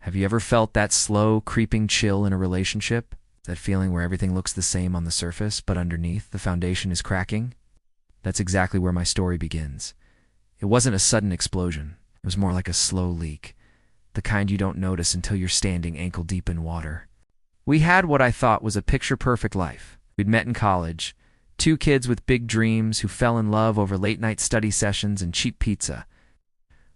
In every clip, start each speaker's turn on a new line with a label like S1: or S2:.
S1: Have you ever felt that slow, creeping chill in a relationship? That feeling where everything looks the same on the surface, but underneath, the foundation is cracking? That's exactly where my story begins. It wasn't a sudden explosion. It was more like a slow leak, the kind you don't notice until you're standing ankle-deep in water. We had what I thought was a picture-perfect life. We'd met in college, two kids with big dreams who fell in love over late-night study sessions and cheap pizza.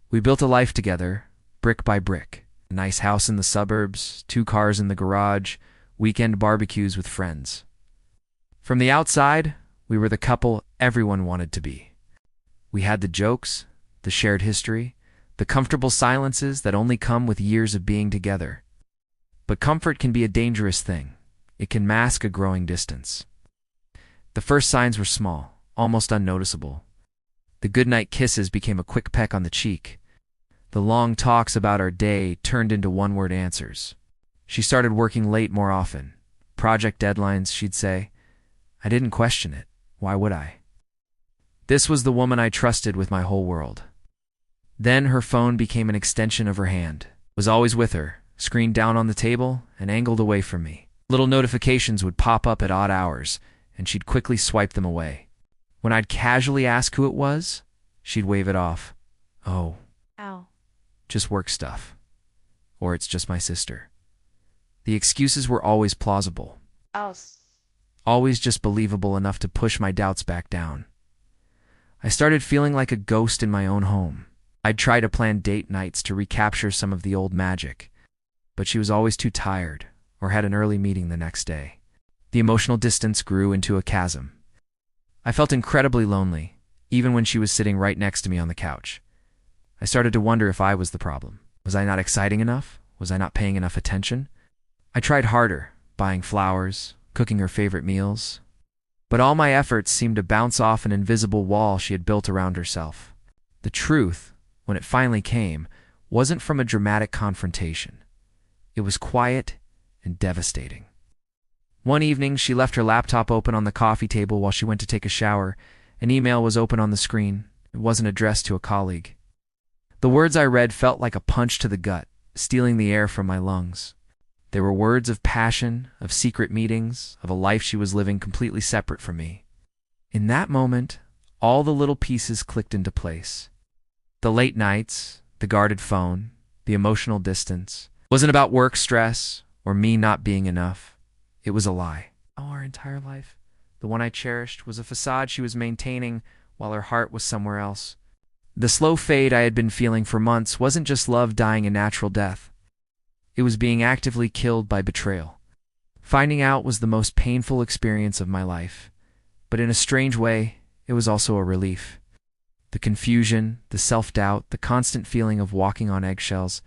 S1: We built a life together, brick by brick. A nice house in the suburbs, 2 cars in the garage, weekend barbecues with friends. From the outside, we were the couple everyone wanted to be. We had the jokes, the shared history, the comfortable silences that only come with years of being together. But comfort can be a dangerous thing. It can mask a growing distance. The first signs were small, almost unnoticeable. The goodnight kisses became a quick peck on the cheek. The long talks about our day turned into one-word answers. She started working late more often. Project deadlines, she'd say. I didn't question it. Why would I? This was the woman I trusted with my whole world. Then her phone became an extension of her hand. It was always with her, screen down on the table and angled away from me. Little notifications would pop up at odd hours, and she'd quickly swipe them away. When I'd casually ask who it was, she'd wave it off. Oh.
S2: Ow.
S1: Just work stuff. Or it's just my sister. The excuses were always plausible. Always just believable enough to push my doubts back down. I started feeling like a ghost in my own home. I'd try to plan date nights to recapture some of the old magic, but she was always too tired or had an early meeting the next day. The emotional distance grew into a chasm. I felt incredibly lonely, even when she was sitting right next to me on the couch. I started to wonder if I was the problem. Was I not exciting enough? Was I not paying enough attention? I tried harder, buying flowers, cooking her favorite meals. But all my efforts seemed to bounce off an invisible wall she had built around herself. The truth, when it finally came, wasn't from a dramatic confrontation. It was quiet and devastating. One evening, she left her laptop open on the coffee table while she went to take a shower. An email was open on the screen. It wasn't addressed to a colleague. The words I read felt like a punch to the gut, stealing the air from my lungs. They were words of passion, of secret meetings, of a life she was living completely separate from me. In that moment, all the little pieces clicked into place. The late nights, the guarded phone, the emotional distance, wasn't about work stress or me not being enough. It was a lie. Our entire life, the one I cherished, was a facade she was maintaining while her heart was somewhere else. The slow fade I had been feeling for months wasn't just love dying a natural death. It was being actively killed by betrayal. Finding out was the most painful experience of my life, but in a strange way, it was also a relief. The confusion, the self-doubt, the constant feeling of walking on eggshells,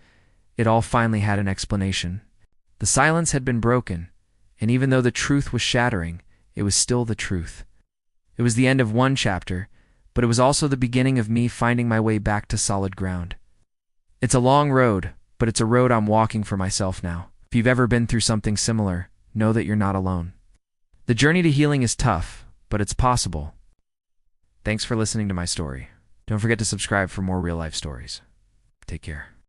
S1: it all finally had an explanation. The silence had been broken, and even though the truth was shattering, it was still the truth. It was the end of one chapter, but it was also the beginning of me finding my way back to solid ground. It's a long road, but it's a road I'm walking for myself now. If you've ever been through something similar, know that you're not alone. The journey to healing is tough, but it's possible. Thanks for listening to my story. Don't forget to subscribe for more real-life stories. Take care.